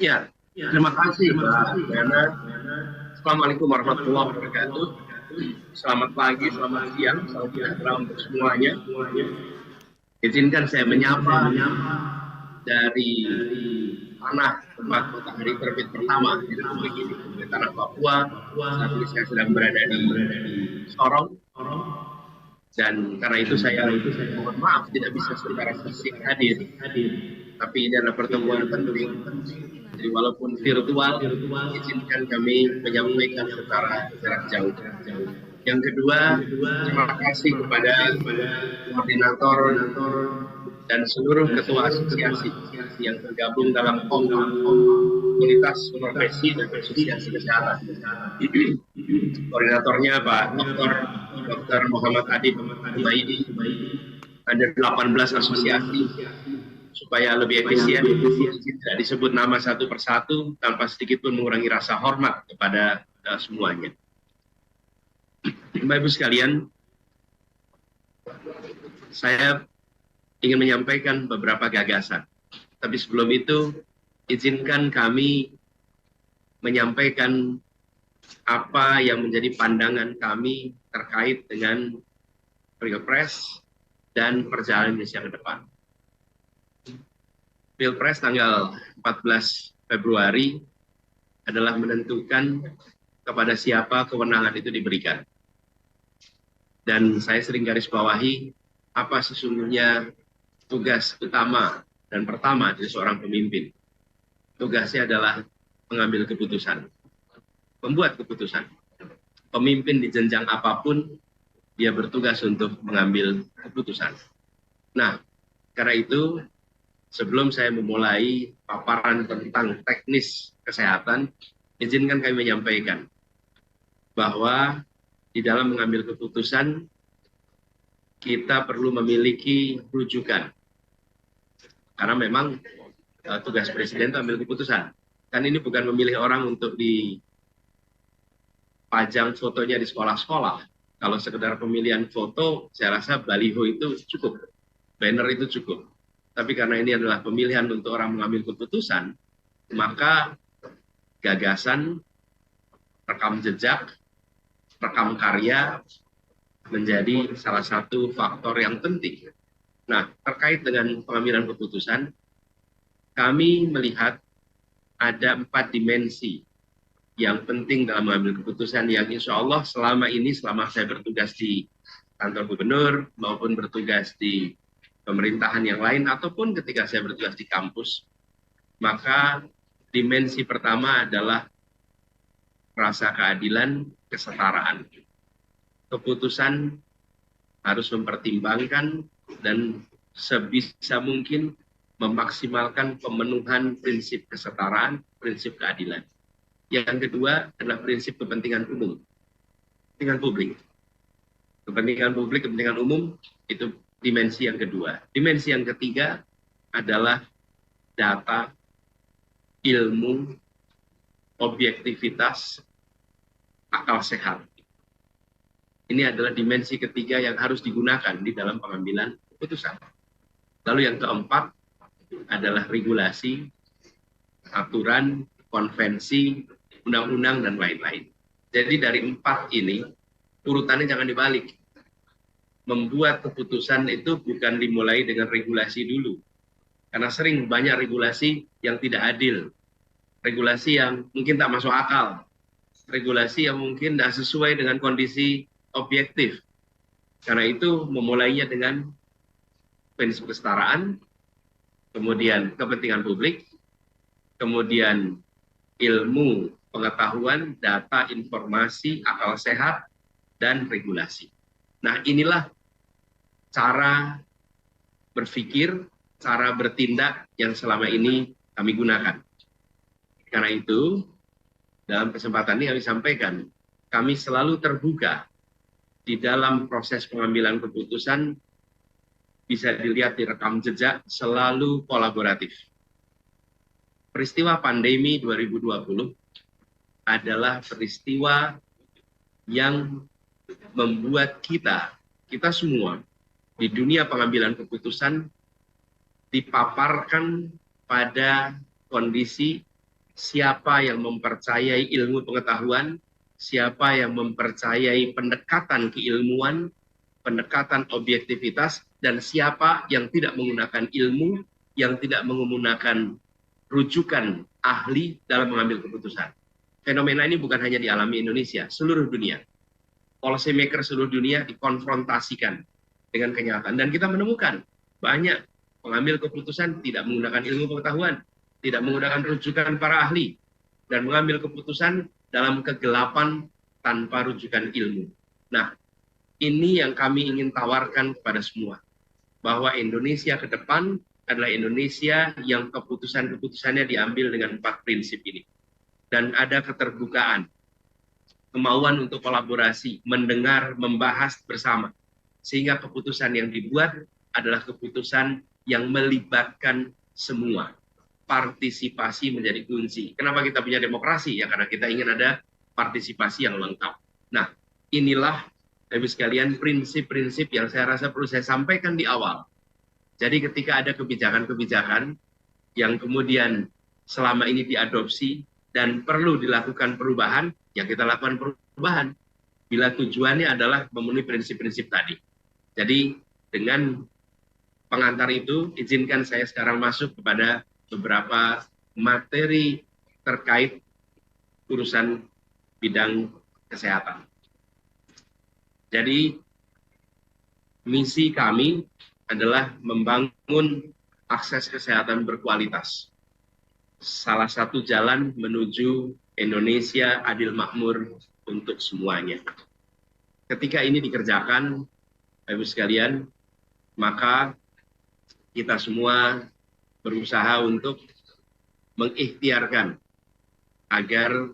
Ya, terima kasih Mbak Diana. Assalamualaikum warahmatullahi wabarakatuh. Selamat pagi, selamat siang, salam sejahtera untuk semuanya. Izinkan saya menyapa dari tanah tempat matahari terbit pertama di Republik ini, di tanah Papua. Saat ini saya sedang berada di Sorong, dan karena itu saya mohon maaf tidak bisa secara fisik hadir, tapi ini adalah pertemuan penting. Jadi walaupun virtual, izinkan kami menyampaikan secara jarak jauh. Yang kedua, terima kasih kepada koordinator dan seluruh ketua asosiasi yang tergabung dalam KOMPA, Komunitas Profesi dan Asosiasi Kesehatan. Koordinatornya Pak Dr. Muhammad Adib Humaidi. Ada 18 asosiasi. Supaya lebih efisien, tidak disebut nama satu persatu tanpa sedikit pun mengurangi rasa hormat kepada semuanya. Bapak Ibu sekalian, saya ingin menyampaikan beberapa gagasan. Tapi sebelum itu, izinkan kami menyampaikan apa yang menjadi pandangan kami terkait dengan Pilpres dan perjalanan Indonesia ke depan. Pilpres tanggal 14 Februari adalah menentukan kepada siapa kewenangan itu diberikan. Dan saya sering garis bawahi apa sesungguhnya tugas utama dan pertama dari seorang pemimpin. Tugasnya adalah mengambil keputusan, membuat keputusan. Pemimpin di jenjang apapun, dia bertugas untuk mengambil keputusan. Nah, karena itu, sebelum saya memulai paparan tentang teknis kesehatan, izinkan kami menyampaikan bahwa di dalam mengambil keputusan, kita perlu memiliki rujukan. Karena memang tugas Presiden itu ambil keputusan. Kan ini bukan memilih orang untuk dipajang fotonya di sekolah-sekolah. Kalau sekedar pemilihan foto, saya rasa baliho itu cukup, banner itu cukup. Tapi karena ini adalah pemilihan untuk orang mengambil keputusan, maka gagasan, rekam jejak, rekam karya menjadi salah satu faktor yang penting. Nah, terkait dengan pengambilan keputusan, kami melihat ada 4 dimensi yang penting dalam mengambil keputusan yang insya Allah selama saya bertugas di kantor gubernur maupun bertugas di pemerintahan yang lain ataupun ketika saya bertugas di kampus, maka dimensi pertama adalah rasa keadilan, kesetaraan. Keputusan harus mempertimbangkan dan sebisa mungkin memaksimalkan pemenuhan prinsip kesetaraan, prinsip keadilan. Yang kedua adalah prinsip kepentingan umum, kepentingan publik. Kepentingan publik, kepentingan umum, itu dimensi yang kedua. Dimensi yang ketiga adalah data, ilmu, objektivitas, akal sehat. Ini adalah dimensi ketiga yang harus digunakan di dalam pengambilan keputusan. Lalu yang keempat adalah regulasi, aturan, konvensi, undang-undang, dan lain-lain. Jadi dari 4 ini, urutannya jangan dibalik. Membuat keputusan itu bukan dimulai dengan regulasi dulu. Karena sering banyak regulasi yang tidak adil. Regulasi yang mungkin tak masuk akal. Regulasi yang mungkin tidak sesuai dengan kondisi objektif. Karena itu memulainya dengan prinsip kesetaraan, kemudian kepentingan publik, kemudian ilmu, pengetahuan, data, informasi, akal sehat, dan regulasi. Nah, inilah cara berpikir, cara bertindak yang selama ini kami gunakan. Karena itu, dalam kesempatan ini kami sampaikan, kami selalu terbuka di dalam proses pengambilan keputusan, bisa dilihat di rekam jejak, selalu kolaboratif. Peristiwa pandemi 2020 adalah peristiwa yang membuat kita semua di dunia pengambilan keputusan dipaparkan pada kondisi siapa yang mempercayai ilmu pengetahuan, siapa yang mempercayai pendekatan keilmuan, pendekatan objektivitas, dan siapa yang tidak menggunakan ilmu, yang tidak menggunakan rujukan ahli dalam mengambil keputusan. Fenomena ini bukan hanya dialami Indonesia, seluruh dunia. Policy maker seluruh dunia dikonfrontasikan dengan kenyataan. Dan kita menemukan banyak pengambil keputusan tidak menggunakan ilmu pengetahuan, tidak menggunakan rujukan para ahli, dan mengambil keputusan dalam kegelapan tanpa rujukan ilmu. Nah, ini yang kami ingin tawarkan kepada semua, bahwa Indonesia ke depan adalah Indonesia yang keputusan-keputusannya diambil dengan 4 prinsip ini. Dan ada keterbukaan, kemauan untuk kolaborasi, mendengar, membahas bersama. Sehingga keputusan yang dibuat adalah keputusan yang melibatkan semua. Partisipasi menjadi kunci. Kenapa kita punya demokrasi? Ya karena kita ingin ada partisipasi yang lengkap. Nah, inilah Bapak sekalian prinsip-prinsip yang saya rasa perlu saya sampaikan di awal. Jadi ketika ada kebijakan-kebijakan yang kemudian selama ini diadopsi dan perlu dilakukan perubahan, ya kita lakukan perubahan. Bila tujuannya adalah memenuhi prinsip-prinsip tadi. Jadi dengan pengantar itu, izinkan saya sekarang masuk kepada beberapa materi terkait urusan bidang kesehatan. Jadi misi kami adalah membangun akses kesehatan berkualitas. Salah satu jalan menuju Indonesia adil makmur untuk semuanya. Ketika ini dikerjakan, Bapak sekalian, maka kita semua berusaha untuk mengikhtiarkan agar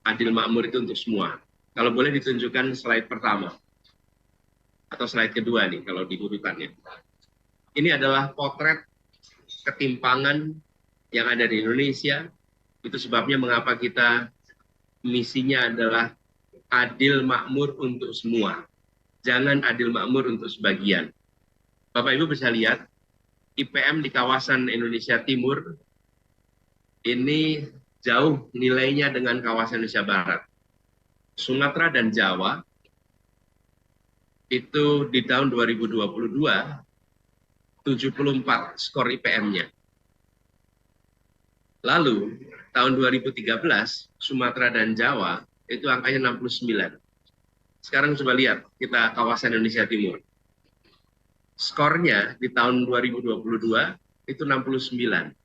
adil makmur itu untuk semua. Kalau boleh ditunjukkan slide pertama atau slide kedua nih kalau di urutannya. Ini adalah potret ketimpangan yang ada di Indonesia. Itu sebabnya mengapa kita misinya adalah adil makmur untuk semua. Jangan adil makmur untuk sebagian. Bapak Ibu bisa lihat, IPM di kawasan Indonesia Timur ini jauh nilainya dengan kawasan Indonesia Barat. Sumatera dan Jawa itu di tahun 2022 74 skor IPM-nya. Lalu tahun 2013 Sumatera dan Jawa itu angkanya 69. Sekarang coba lihat kita kawasan Indonesia Timur. Skornya di tahun 2022 itu 69.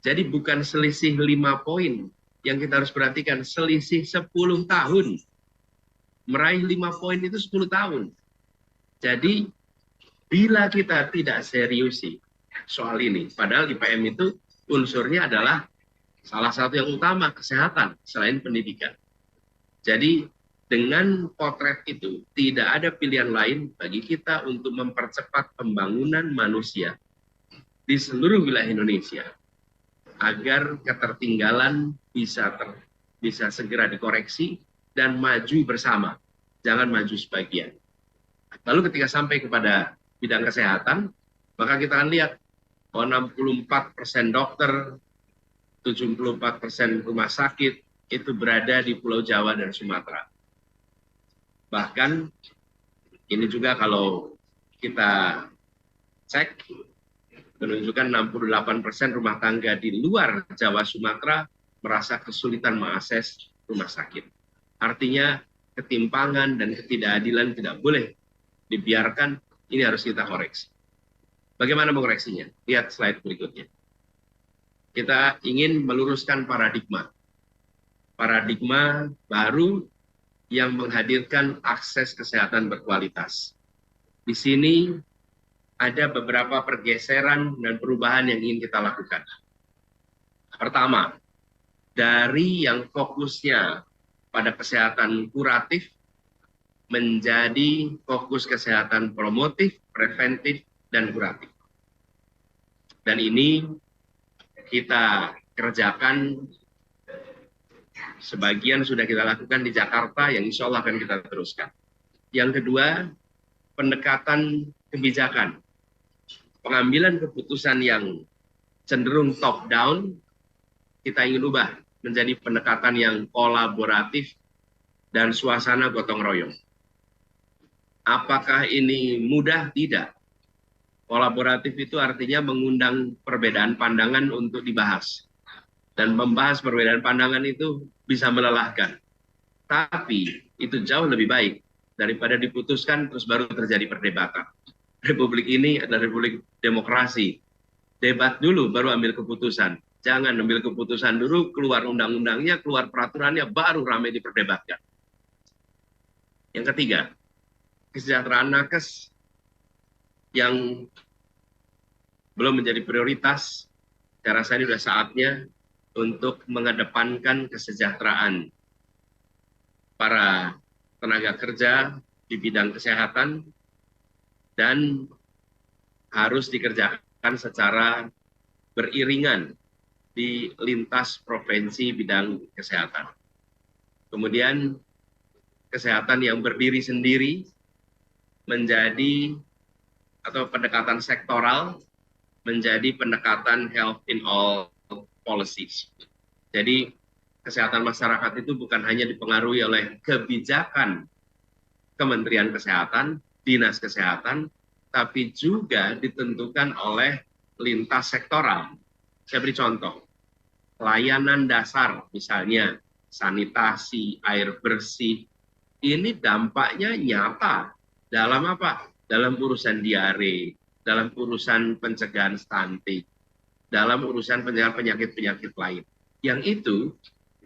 Jadi bukan selisih 5 poin yang kita harus perhatikan, selisih 10 tahun. Meraih 5 poin itu 10 tahun. Jadi bila kita tidak seriusi soal ini, padahal IPM itu unsurnya adalah salah satu yang utama, kesehatan, selain pendidikan. Jadi dengan potret itu, tidak ada pilihan lain bagi kita untuk mempercepat pembangunan manusia di seluruh wilayah Indonesia, agar ketertinggalan bisa segera dikoreksi dan maju bersama, jangan maju sebagian. Lalu ketika sampai kepada bidang kesehatan, maka kita akan lihat bahwa 64% dokter, 74% rumah sakit itu berada di Pulau Jawa dan Sumatera. Bahkan ini juga kalau kita cek, menunjukkan 68% rumah tangga di luar Jawa Sumatera merasa kesulitan mengakses rumah sakit. Artinya ketimpangan dan ketidakadilan tidak boleh dibiarkan, ini harus kita koreksi. Bagaimana mengoreksinya? Lihat slide berikutnya. Kita ingin meluruskan paradigma. Paradigma baru yang menghadirkan akses kesehatan berkualitas. Di sini ada beberapa pergeseran dan perubahan yang ingin kita lakukan. Pertama, dari yang fokusnya pada kesehatan kuratif menjadi fokus kesehatan promotif, preventif, dan kuratif. Dan ini kita kerjakan, sebagian sudah kita lakukan di Jakarta, yang insya Allah akan kita teruskan. Yang kedua, pendekatan kebijakan. Pengambilan keputusan yang cenderung top down, kita ingin ubah menjadi pendekatan yang kolaboratif dan suasana gotong royong. Apakah ini mudah? Tidak. Kolaboratif itu artinya mengundang perbedaan pandangan untuk dibahas. Dan membahas perbedaan pandangan itu bisa melelahkan. Tapi itu jauh lebih baik daripada diputuskan terus baru terjadi perdebatan. Republik ini adalah republik demokrasi. Debat dulu baru ambil keputusan. Jangan ambil keputusan dulu, keluar undang-undangnya, keluar peraturannya, baru ramai diperdebatkan. Yang ketiga, kesejahteraan nakes yang belum menjadi prioritas. Saya rasa ini sudah saatnya untuk mengedepankan kesejahteraan para tenaga kerja di bidang kesehatan dan harus dikerjakan secara beriringan di lintas provinsi bidang kesehatan. Kemudian kesehatan yang berdiri sendiri menjadi atau pendekatan sektoral menjadi pendekatan health in all policies. Jadi kesehatan masyarakat itu bukan hanya dipengaruhi oleh kebijakan Kementerian Kesehatan, Dinas Kesehatan, tapi juga ditentukan oleh lintas sektoral. Saya beri contoh, layanan dasar misalnya sanitasi, air bersih, ini dampaknya nyata dalam apa? Dalam urusan diare, dalam urusan pencegahan stunting, dalam urusan pencegahan penyakit-penyakit lain. Yang itu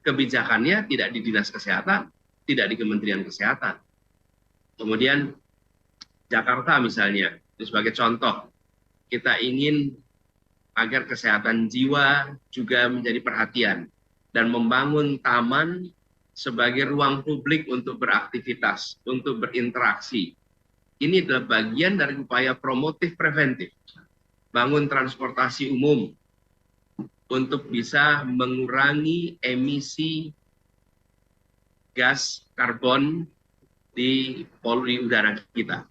kebijakannya tidak di Dinas Kesehatan, tidak di Kementerian Kesehatan. Kemudian Jakarta misalnya, itu sebagai contoh, kita ingin agar kesehatan jiwa juga menjadi perhatian dan membangun taman sebagai ruang publik untuk beraktivitas, untuk berinteraksi. Ini adalah bagian dari upaya promotif preventif. Bangun transportasi umum untuk bisa mengurangi emisi gas karbon di polusi udara kita.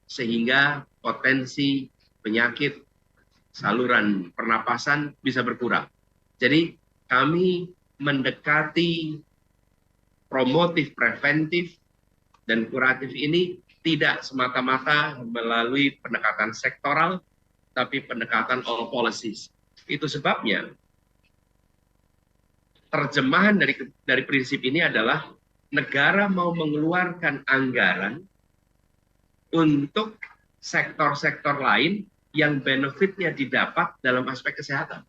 Sehingga potensi penyakit saluran pernapasan bisa berkurang. Jadi kami mendekati promotif preventif dan kuratif ini tidak semata-mata melalui pendekatan sektoral, tapi pendekatan all policies. Itu sebabnya terjemahan dari prinsip ini adalah negara mau mengeluarkan anggaran untuk sektor-sektor lain yang benefitnya didapat dalam aspek kesehatan.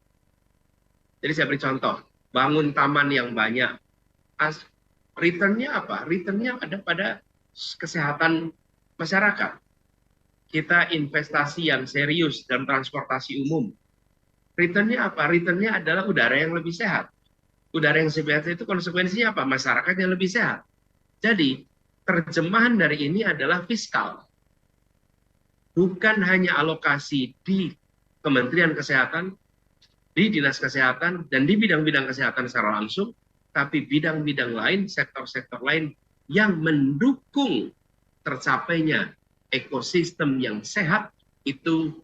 Jadi saya beri contoh, bangun taman yang banyak, return-nya apa? Return-nya ada pada kesehatan masyarakat. Kita investasi yang serius dalam transportasi umum. Return-nya apa? Return-nya adalah udara yang lebih sehat. Udara yang sehat itu konsekuensinya apa? Masyarakat yang lebih sehat. Jadi, terjemahan dari ini adalah fiskal. Bukan hanya alokasi di Kementerian Kesehatan, di Dinas Kesehatan, dan di bidang-bidang kesehatan secara langsung, tapi bidang-bidang lain, sektor-sektor lain yang mendukung tercapainya ekosistem yang sehat, itu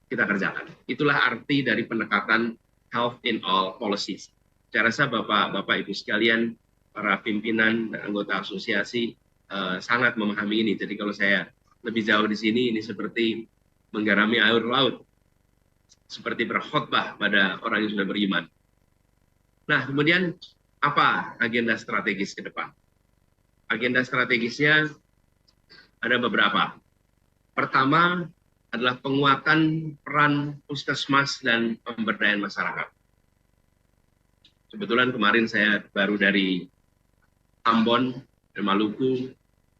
kita kerjakan. Itulah arti dari pendekatan health in all policies. Saya rasa Bapak, Ibu sekalian, para pimpinan dan anggota asosiasi sangat memahami ini. Jadi kalau saya lebih jauh di sini, ini seperti menggarami air laut, seperti berkhotbah pada orang yang sudah beriman. Nah, kemudian apa agenda strategis ke depan? Agenda strategisnya ada beberapa. Pertama adalah penguatan peran puskesmas dan pemberdayaan masyarakat. Kebetulan kemarin saya baru dari Ambon dan Maluku.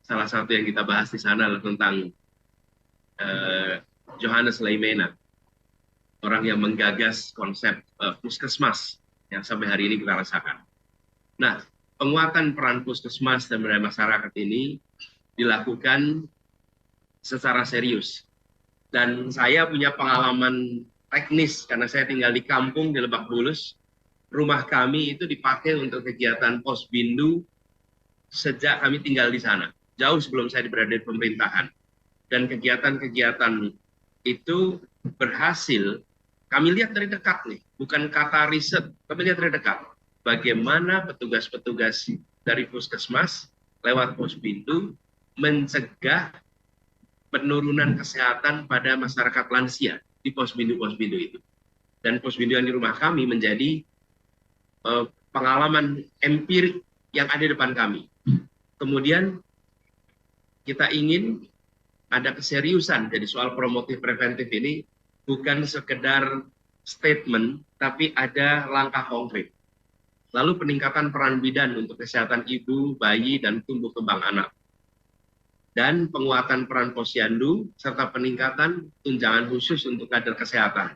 Salah satu yang kita bahas di sana adalah tentang Johannes Leimena, orang yang menggagas konsep puskesmas yang sampai hari ini kita rasakan. Nah, penguatan peran puskesmas dan pemberdayaan masyarakat ini dilakukan secara serius. Dan saya punya pengalaman teknis karena saya tinggal di kampung di Lebak Bulus. Rumah kami itu dipakai untuk kegiatan Posbindu sejak kami tinggal di sana, jauh sebelum saya berada di pemerintahan. Dan kegiatan-kegiatan itu berhasil kami lihat dari dekat nih, bukan kata riset, kami lihat dari dekat. Bagaimana petugas-petugas dari puskesmas lewat Posbindu mencegah penurunan kesehatan pada masyarakat lansia di Posbindu-Posbindu itu. Dan Posbindu yang di rumah kami menjadi pengalaman empirik yang ada di depan kami. Kemudian kita ingin ada keseriusan jadi soal promotif preventif ini, bukan sekedar statement, tapi ada langkah konkret. Lalu peningkatan peran bidan untuk kesehatan ibu, bayi, dan tumbuh kembang anak. Dan penguatan peran posyandu, serta peningkatan tunjangan khusus untuk kader kesehatan.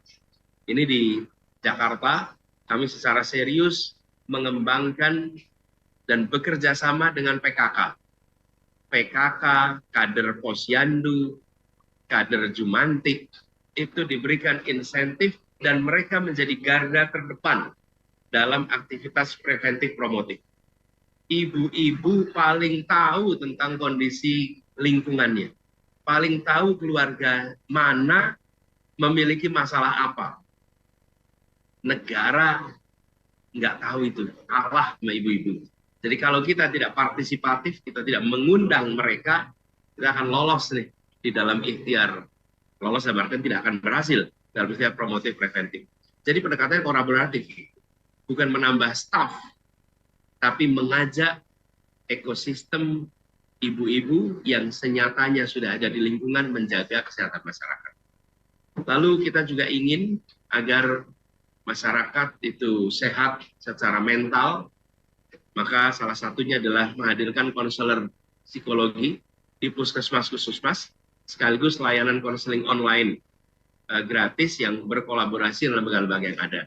Ini di Jakarta, kami secara serius mengembangkan dan bekerja sama dengan PKK. PKK, kader posyandu, kader jumantik, itu diberikan insentif dan mereka menjadi garda terdepan dalam aktivitas preventif promotif. Ibu-ibu paling tahu tentang kondisi lingkungannya, paling tahu keluarga mana memiliki masalah apa. Negara nggak tahu itu, kalah sama ibu-ibu. Jadi kalau kita tidak partisipatif, kita tidak mengundang mereka, kita akan lolos nih di dalam ikhtiar. Lolos dalam artian tidak akan berhasil dalam ikhtiar promotif preventif. Jadi pendekatannya kolaboratif, bukan menambah staf, tapi mengajak ekosistem ibu-ibu yang senyatanya sudah ada di lingkungan menjaga kesehatan masyarakat. Lalu kita juga ingin agar masyarakat itu sehat secara mental, maka salah satunya adalah menghadirkan konselor psikologi di puskesmas-puskesmas, sekaligus layanan konseling online gratis yang berkolaborasi dengan lembaga-lembaga yang ada.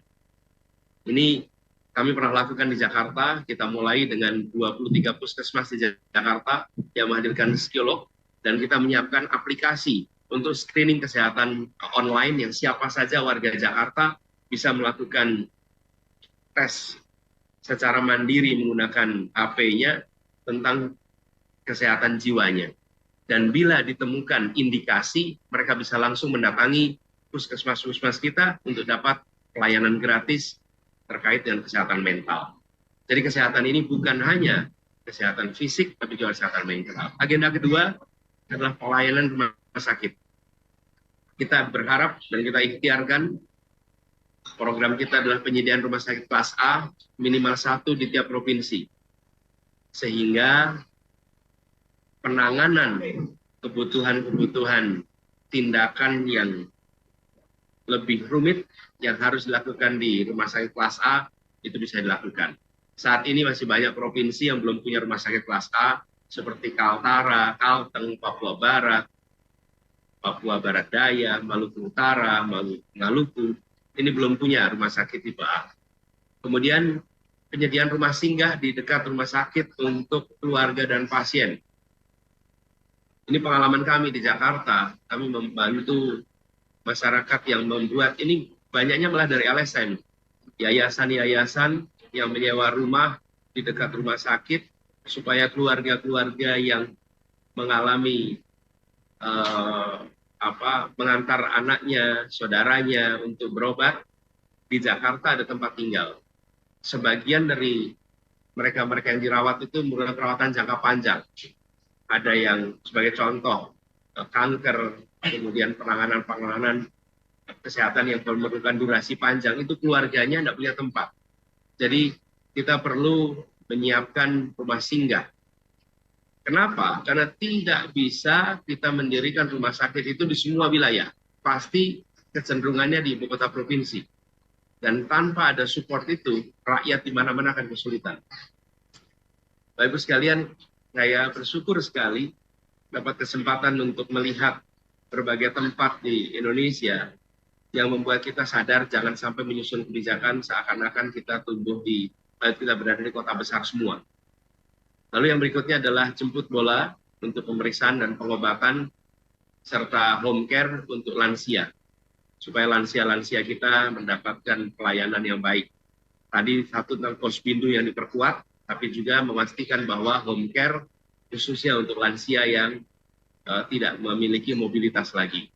Ini kami pernah lakukan di Jakarta, kita mulai dengan 23 puskesmas di Jakarta yang menghadirkan psikolog, dan kita menyiapkan aplikasi untuk screening kesehatan online yang siapa saja warga Jakarta bisa melakukan tes secara mandiri menggunakan HP-nya tentang kesehatan jiwanya. Dan bila ditemukan indikasi, mereka bisa langsung mendatangi puskesmas-puskesmas kita untuk dapat pelayanan gratis terkait dengan kesehatan mental. Jadi kesehatan ini bukan hanya kesehatan fisik, tapi juga kesehatan mental. Agenda kedua adalah pelayanan rumah sakit. Kita berharap dan kita ikhtiarkan program kita adalah penyediaan rumah sakit kelas A minimal 1 di tiap provinsi. Sehingga penanganan kebutuhan-kebutuhan tindakan yang lebih rumit yang harus dilakukan di rumah sakit kelas A itu bisa dilakukan. Saat ini masih banyak provinsi yang belum punya rumah sakit kelas A seperti Kaltara, Kalteng, Papua Barat, Papua Barat Daya, Maluku Utara, Maluku. Ini belum punya rumah sakit tipe A. Kemudian penyediaan rumah singgah di dekat rumah sakit untuk keluarga dan pasien. Ini pengalaman kami di Jakarta, kami membantu masyarakat yang membuat, ini banyaknya malah dari LSM, yayasan-yayasan yang menyewa rumah di dekat rumah sakit, supaya keluarga-keluarga yang mengalami mengantar anaknya, saudaranya untuk berobat, di Jakarta ada tempat tinggal. Sebagian dari mereka-mereka yang dirawat itu menggunakan perawatan jangka panjang. Ada yang sebagai contoh, kanker, kemudian penanganan kesehatan yang memerlukan durasi panjang, itu keluarganya tidak punya tempat. Jadi kita perlu menyiapkan rumah singgah. Kenapa? Karena tidak bisa kita mendirikan rumah sakit itu di semua wilayah. Pasti kecenderungannya di ibu kota provinsi. Dan tanpa ada support itu, rakyat di mana-mana akan kesulitan. Bapak Ibu sekalian, saya bersyukur sekali dapat kesempatan untuk melihat berbagai tempat di Indonesia yang membuat kita sadar jangan sampai menyusun kebijakan seakan-akan kita kita berada di kota besar semua. Lalu yang berikutnya adalah jemput bola untuk pemeriksaan dan pengobatan serta home care untuk lansia, supaya lansia-lansia kita mendapatkan pelayanan yang baik. Tadi satu tentang Posbindu yang diperkuat, tapi juga memastikan bahwa home care khususnya untuk lansia yang tidak memiliki mobilitas lagi.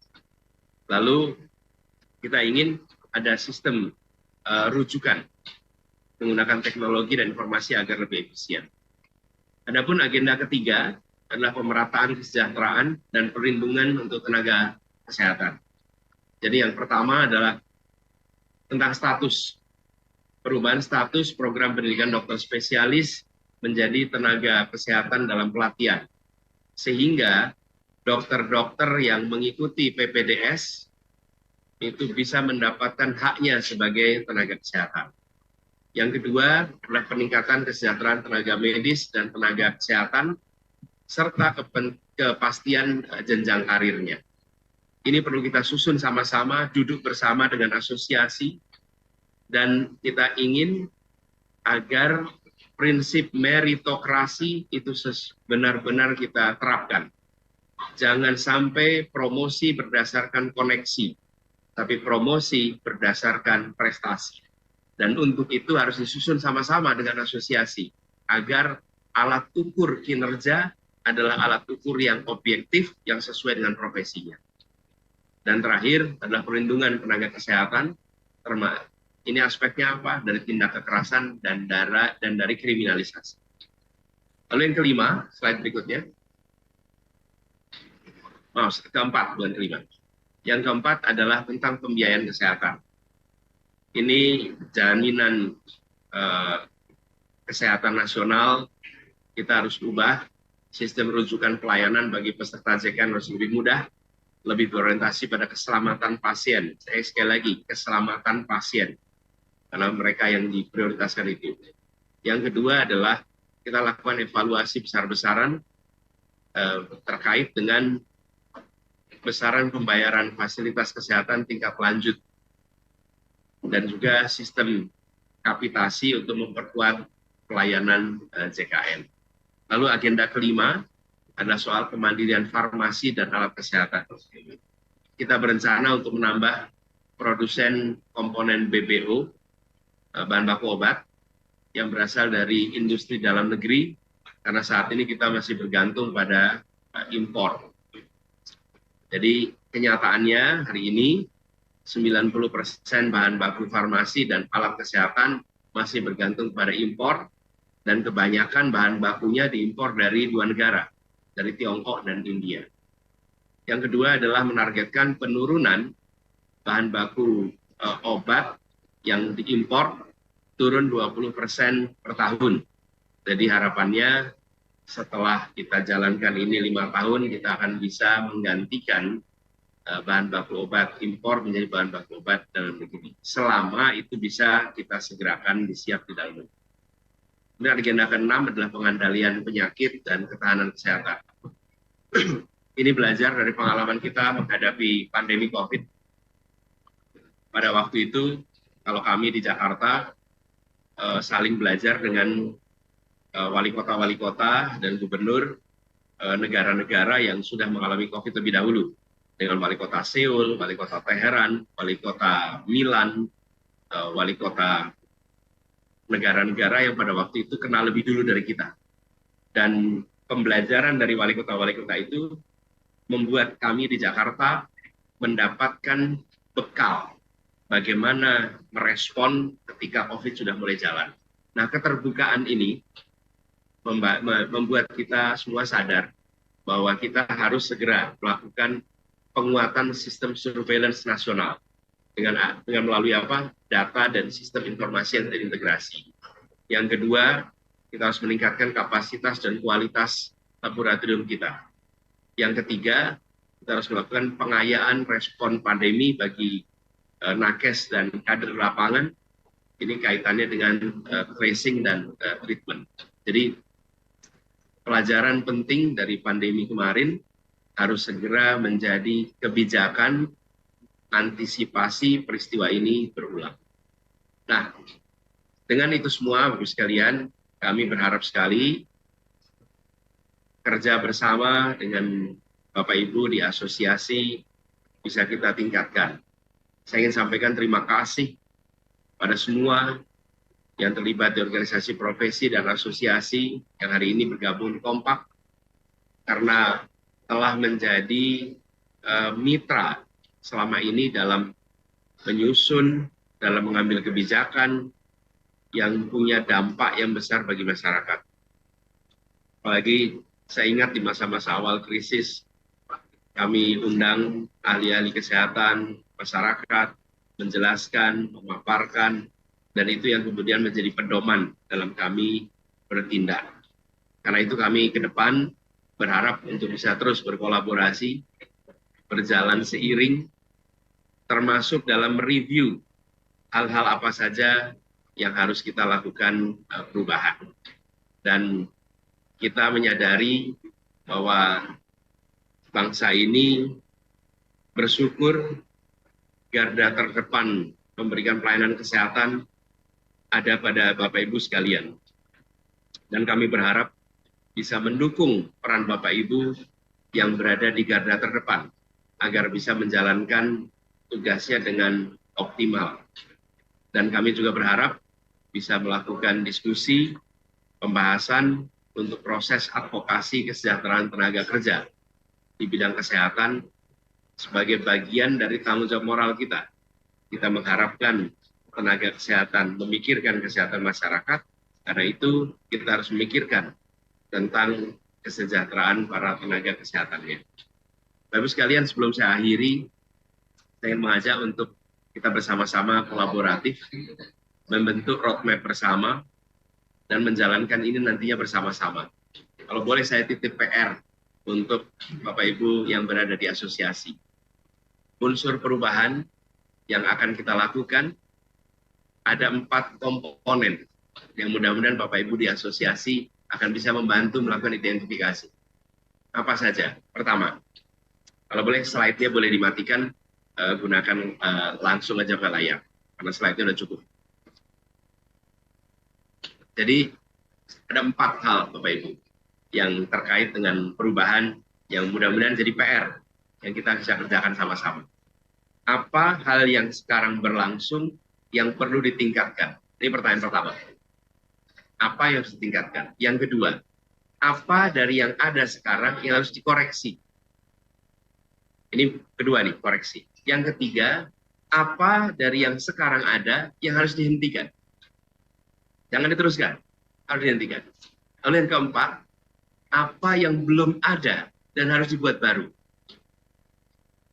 Lalu kita ingin ada sistem rujukan menggunakan teknologi dan informasi agar lebih efisien. Adapun agenda ketiga adalah pemerataan kesejahteraan dan perlindungan untuk tenaga kesehatan. Jadi yang pertama adalah tentang status, perubahan status program pendidikan dokter spesialis menjadi tenaga kesehatan dalam pelatihan. Sehingga dokter-dokter yang mengikuti PPDS itu bisa mendapatkan haknya sebagai tenaga kesehatan. Yang kedua adalah peningkatan kesejahteraan tenaga medis dan tenaga kesehatan, serta kepastian jenjang karirnya. Ini perlu kita susun sama-sama, duduk bersama dengan asosiasi, dan kita ingin agar prinsip meritokrasi itu benar-benar kita terapkan. Jangan sampai promosi berdasarkan koneksi, tapi promosi berdasarkan prestasi. Dan untuk itu harus disusun sama-sama dengan asosiasi, agar alat ukur kinerja adalah alat ukur yang objektif, yang sesuai dengan profesinya. Dan terakhir adalah perlindungan tenaga kesehatan. Ini aspeknya apa? Dari tindak kekerasan dan dari kriminalisasi. Lalu yang kelima, slide berikutnya. Keempat, bukan kelima. Yang keempat adalah tentang pembiayaan kesehatan. Ini jaminan kesehatan nasional, kita harus ubah sistem rujukan pelayanan bagi peserta JKN harus lebih mudah, lebih berorientasi pada keselamatan pasien. Saya sekali lagi, keselamatan pasien, karena mereka yang diprioritaskan itu. Yang kedua adalah kita lakukan evaluasi besar-besaran terkait dengan besaran pembayaran fasilitas kesehatan tingkat lanjut, dan juga sistem kapitasi untuk memperkuat pelayanan JKN. Lalu agenda kelima adalah soal kemandirian farmasi dan alat kesehatan. Kita berencana untuk menambah produsen komponen BBO, bahan baku obat, yang berasal dari industri dalam negeri, karena saat ini kita masih bergantung pada impor. Jadi kenyataannya hari ini 90% bahan baku farmasi dan alat kesehatan masih bergantung pada impor, dan kebanyakan bahan bakunya diimpor dari dua negara, dari Tiongkok dan India. Yang kedua adalah menargetkan penurunan bahan baku obat yang diimpor turun 20% per tahun. Jadi harapannya setelah kita jalankan ini 5 tahun, kita akan bisa menggantikan bahan baku obat impor menjadi bahan baku obat dalam negeri. Selama itu bisa kita segerakan disiap di dalam negeri. Kemudian agenda ke-6 adalah pengandalian penyakit dan ketahanan kesehatan. Ini belajar dari pengalaman kita menghadapi pandemi COVID. Pada waktu itu, kalau kami di Jakarta saling belajar dengan wali kota dan gubernur negara-negara yang sudah mengalami COVID lebih dahulu. Dengan wali kota Seoul, wali kota Teheran, wali kota Milan, wali kota negara-negara yang pada waktu itu kenal lebih dulu dari kita. Dan pembelajaran dari wali kota itu membuat kami di Jakarta mendapatkan bekal bagaimana merespon ketika COVID sudah mulai jalan. Nah, keterbukaan ini membuat kita semua sadar bahwa kita harus segera melakukan penguatan sistem surveillance nasional dengan melalui data dan sistem informasi yang terintegrasi. Yang kedua, kita harus meningkatkan kapasitas dan kualitas laboratorium kita. Yang ketiga, kita harus melakukan pengayaan respon pandemi bagi nakes dan kader lapangan. Ini kaitannya dengan tracing dan treatment. Jadi pelajaran penting dari pandemi kemarin harus segera menjadi kebijakan antisipasi peristiwa ini berulang. Nah, dengan itu semua, Bapak sekalian, kami berharap sekali kerja bersama dengan Bapak Ibu di asosiasi bisa kita tingkatkan. Saya ingin sampaikan terima kasih pada semua yang terlibat di organisasi profesi dan asosiasi yang hari ini bergabung kompak, karena telah menjadi mitra selama ini dalam menyusun, dalam mengambil kebijakan yang punya dampak yang besar bagi masyarakat. Apalagi saya ingat di masa-masa awal krisis, kami undang ahli-ahli kesehatan, masyarakat, menjelaskan, memaparkan, dan itu yang kemudian menjadi pedoman dalam kami bertindak. Karena itu kami ke depan berharap untuk bisa terus berkolaborasi, berjalan seiring, termasuk dalam review hal-hal apa saja yang harus kita lakukan perubahan. Dan kita menyadari bahwa bangsa ini bersyukur garda terdepan memberikan pelayanan kesehatan ada pada Bapak Ibu sekalian. Dan kami berharap bisa mendukung peran Bapak Ibu yang berada di garda terdepan agar bisa menjalankan tugasnya dengan optimal. Dan kami juga berharap bisa melakukan diskusi, pembahasan untuk proses advokasi kesejahteraan tenaga kerja di bidang kesehatan sebagai bagian dari tanggung jawab moral kita. Kita mengharapkan tenaga kesehatan memikirkan kesehatan masyarakat, karena itu kita harus memikirkan tentang kesejahteraan para tenaga kesehatannya. Bapak Ibu sekalian, sebelum saya akhiri, saya ingin mengajak untuk kita bersama-sama kolaboratif, membentuk roadmap bersama, dan menjalankan ini nantinya bersama-sama. Kalau boleh saya titip PR untuk Bapak Ibu yang berada di asosiasi. Unsur perubahan yang akan kita lakukan, ada 4 komponen yang mudah-mudahan Bapak Ibu di asosiasi akan bisa membantu melakukan identifikasi. Apa saja? Pertama, kalau boleh slide-nya boleh dimatikan, gunakan langsung aja ke layar, karena slide-nya sudah cukup. Jadi ada 4 hal Bapak Ibu yang terkait dengan perubahan yang mudah-mudahan jadi PR yang kita bisa kerjakan sama-sama. Apa hal yang sekarang berlangsung yang perlu ditingkatkan? Ini pertanyaan pertama. Apa yang harus ditingkatkan? Yang kedua, apa dari yang ada sekarang yang harus dikoreksi? Ini kedua nih, koreksi. Yang ketiga, apa dari yang sekarang ada yang harus dihentikan? Jangan diteruskan, harus dihentikan. Lalu yang keempat, apa yang belum ada dan harus dibuat baru?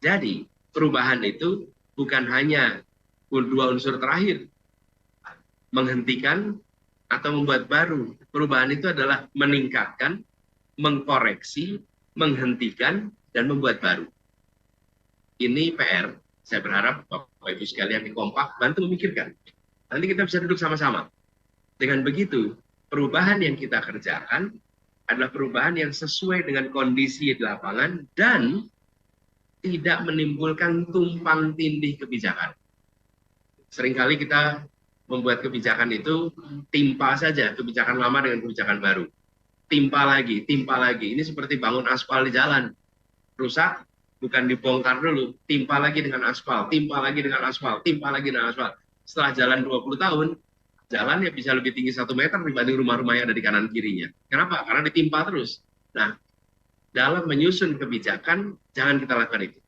Jadi, perubahan itu bukan hanya 2 unsur terakhir, menghentikan atau membuat baru. Perubahan itu adalah meningkatkan, mengkoreksi, menghentikan, dan membuat baru. Ini PR, saya berharap Bapak Ibu sekalian yang kompak, bantu memikirkan. Nanti kita bisa duduk sama-sama. Dengan begitu, perubahan yang kita kerjakan adalah perubahan yang sesuai dengan kondisi di lapangan dan tidak menimbulkan tumpang tindih kebijakan. Seringkali kita membuat kebijakan itu timpa saja kebijakan lama dengan kebijakan baru. Timpa lagi, timpa lagi. Ini seperti bangun aspal di jalan. Rusak, bukan dibongkar dulu, timpa lagi dengan aspal, timpa lagi dengan aspal, timpa lagi dengan aspal. Setelah jalan 20 tahun, jalannya bisa lebih tinggi 1 meter dibanding rumah-rumah yang ada di kanan kirinya. Kenapa? Karena ditimpa terus. Nah, dalam menyusun kebijakan, jangan kita lakukan itu.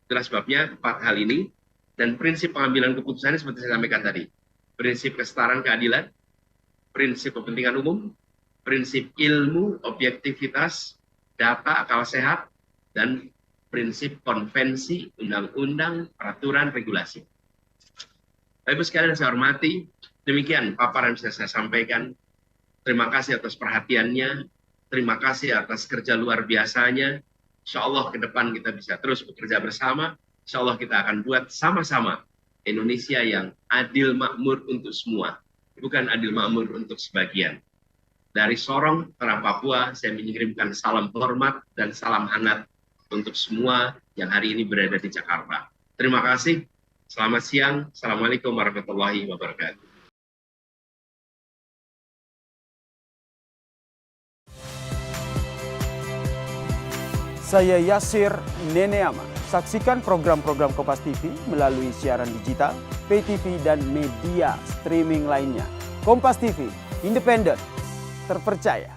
Itulah sebabnya 4 hal ini, dan prinsip pengambilan keputusannya seperti saya sampaikan tadi. Prinsip kesetaraan keadilan, prinsip kepentingan umum, prinsip ilmu, objektivitas, data, akal sehat, dan prinsip konvensi, undang-undang, peraturan, regulasi. Bapak Ibu sekalian yang saya hormati, demikian paparan yang bisa saya sampaikan. Terima kasih atas perhatiannya, terima kasih atas kerja luar biasanya. Insya Allah ke depan kita bisa terus bekerja bersama. Insya Allah kita akan buat sama-sama Indonesia yang adil makmur untuk semua, bukan adil makmur untuk sebagian. Dari Sorong, Tanah Papua, saya mengirimkan salam hormat dan salam hangat untuk semua yang hari ini berada di Jakarta. Terima kasih. Selamat siang. Assalamualaikum warahmatullahi wabarakatuh. Saya Yasir Neneama. Saksikan program-program Kompas TV melalui siaran digital, pay TV, dan media streaming lainnya. Kompas TV, independen, terpercaya.